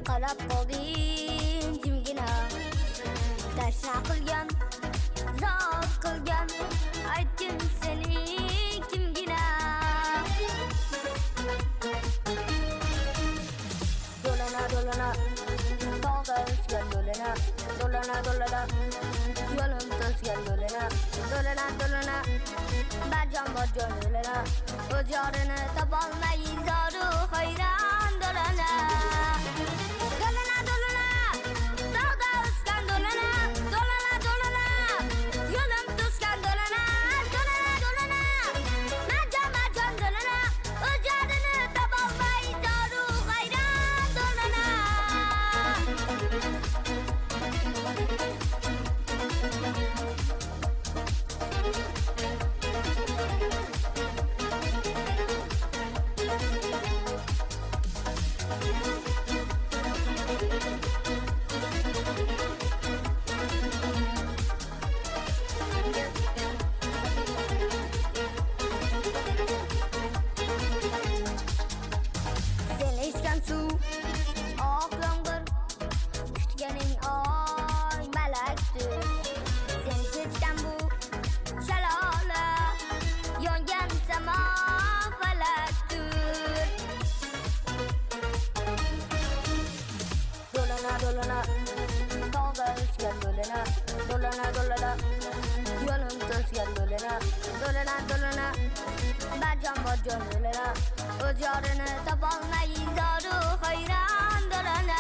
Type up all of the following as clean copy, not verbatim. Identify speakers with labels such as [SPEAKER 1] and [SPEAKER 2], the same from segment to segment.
[SPEAKER 1] qarab qolding jimgina tashna qilgan zot qilgan aytgin seni kimgina dolana dolana tog'da o'sgan dolana dolana dolana yo'lim to'sgan dolana dolana dolana barjon borjon dolana o'z yorini topolmay zoru hayron dolana dolana dolana tog'da o'sgan dolana dolana dolana yo'lim to'sgan dolana dolana dolana marjon marjon dolana o'z yorini topolmay zoru hayron dolana Sen ichgan suv oq yomg'ir kutganing oy malakdir sen kechgan bu shalola yongan samo falakdir dolana dolana tog'da o'sgan dolana dolana dolana yo'lim to'sgan dolana dolana dolana barjon borjon dolana o'z yorini topolmay zoru hayron dolana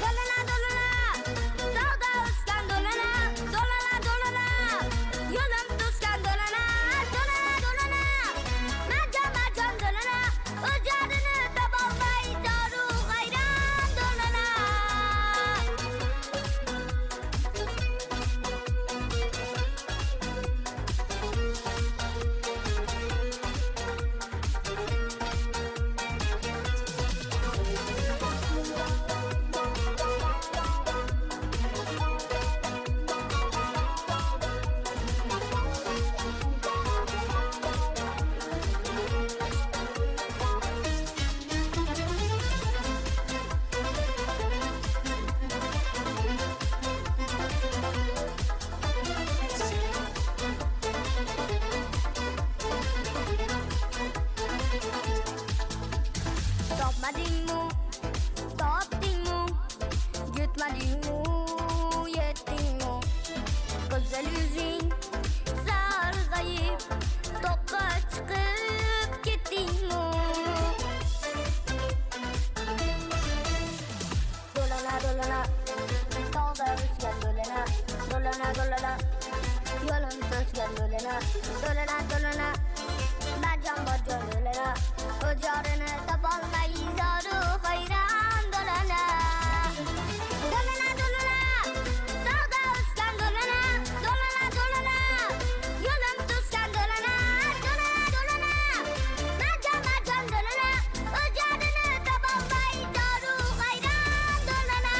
[SPEAKER 1] dolana dolana tog'da o'sgan dolana dolana dolana yo'lim to'sgan dolana dolana dolana marjon marjon dolana o'z yorini topolmay zoru hayron dolana Topmadingmi, topdingmi, yetmadingmi, yetdingmi? Go'zal yuzing sarg'ayib, toqqa chiqib ketdingmi? Dolana dolana, tog'da o'sgan dolana, dolana dolana, yo'lim to'sgan dolana, dolana dolana, barjon borjon dolana, o'z yorini topolmay zoru hayron dolana dolana dolana tog'da o'sgan dolana dolana dolana yo'lim to'sgan dolana dolana dolana marjon marjon dolana o'z yorini topolmay zoru hayron dolana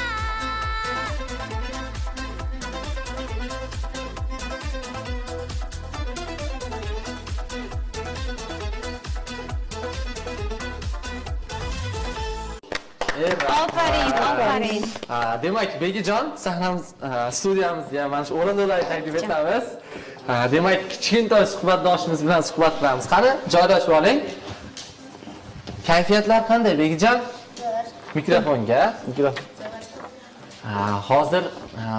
[SPEAKER 2] Aferin, aferin.
[SPEAKER 3] Demak, Begijon, sahnamiz, studiyamizga mana shu o'rinlarni taklif etamiz. Demak, kichkintoy suhbatdoshimiz bilan suhbat qilamiz. Qani, joylashib oling. Kayfiyatlar qanday, Begijon? Mikrofonga. Hozir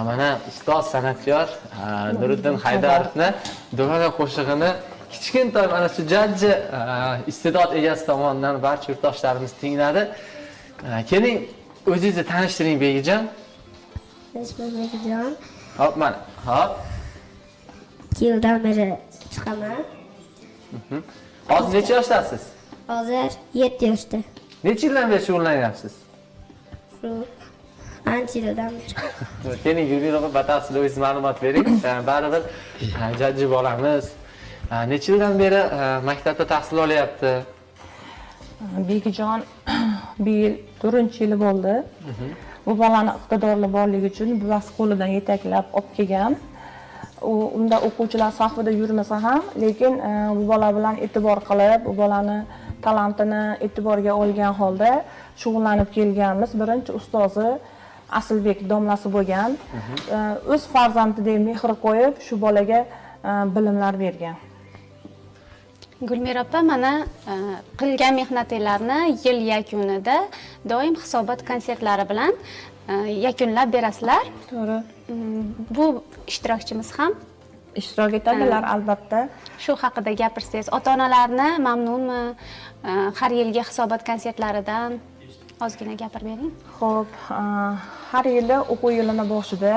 [SPEAKER 3] mana ustoz san'atkor Nuriddin Haydarovni Dolana qo'shig'ini kichkintoy mana shu jajji iste'dod egasi tomonidan barcha yurtdoshlarimiz tingladi. Keling, o'zingizni tanishtiring, Begijon.
[SPEAKER 1] ismim Begijon.
[SPEAKER 3] Hop, mana. Hop.
[SPEAKER 1] 2 yildan beri chiqaman.
[SPEAKER 3] Hozir necha yoshdasiz?
[SPEAKER 1] Hozir 7 yoshda.
[SPEAKER 3] Necha yildan beri shug'ullanyapsiz?
[SPEAKER 1] Shu ancha yildan beri.
[SPEAKER 3] Keling, yuribroq batafsil o'zingiz ma'lumot bering. Baribir jajji bolamiz. Necha yildan beri maktabda tahsil olyapti?
[SPEAKER 2] Begijon bu yil 4-yili bo'ldi. Bu bolani iqtidorli borligi uchun buvasi qo'lidan yetaklab olib kelgan. Unda o'quvchilar safida yurmasa ham, lekin bu bola bilan e'tibor qilib, bu bolani talantini e'tiborga olgan holda shug'ullanib kelganmiz. Birinchi ustozi Aslbek domlasi bo'lgan. O'z farzandidek mehr qo'yib, shu bolaga bilimlar bergan.
[SPEAKER 4] Gulmira opa, mana qilgan mehnatinglarni yil yakunida doim hisobot konsertlari bilan yakunlab berasizlar.
[SPEAKER 2] To'g'ri.
[SPEAKER 4] Bu ishtirokchimiz ham
[SPEAKER 2] Ishtirok etadilar albatta.
[SPEAKER 4] shu haqida gapirsangiz, ota-onalarni mamnunmi? Har yilgi hisobot konsertlaridan ozgina gapirib bering.
[SPEAKER 2] Xo'p, har yili o'quv yilini boshida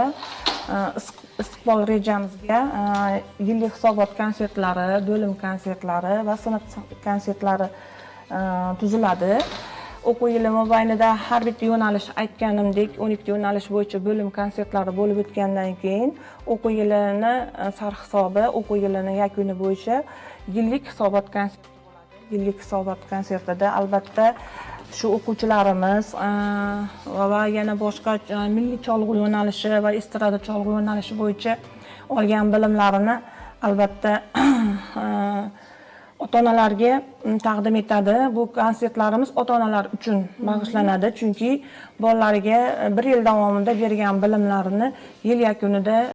[SPEAKER 2] istiqbol rejamizga yillik hisobot konsertlari, bo'lim konsertlari va sinf konsertlari tuziladi. O'quv yili mobaynida har bitta yo'nalish aytganimdek 12 yo'nalish bo'yicha bo'lim konsertlari bo'lib o'tgandan keyin o'quv yilini sarhisobi, o'quv yilini yakuni bo'yicha yillik hisobot konserti bo'ladi. Yillik hisobot konsertida albatta shu o'quvchilarimiz va yana boshqa milliy cholg'u yo'nalishi va estrada cholg'u yo'nalishi bo'yicha olgan bilimlarini albatta ota-onalarga taqdim etadi. Bu konsertlarimiz ota-onalar uchun bag'ishlanadi, chunki bolalariga bir yil davomida bergan bilimlarini yil yakunida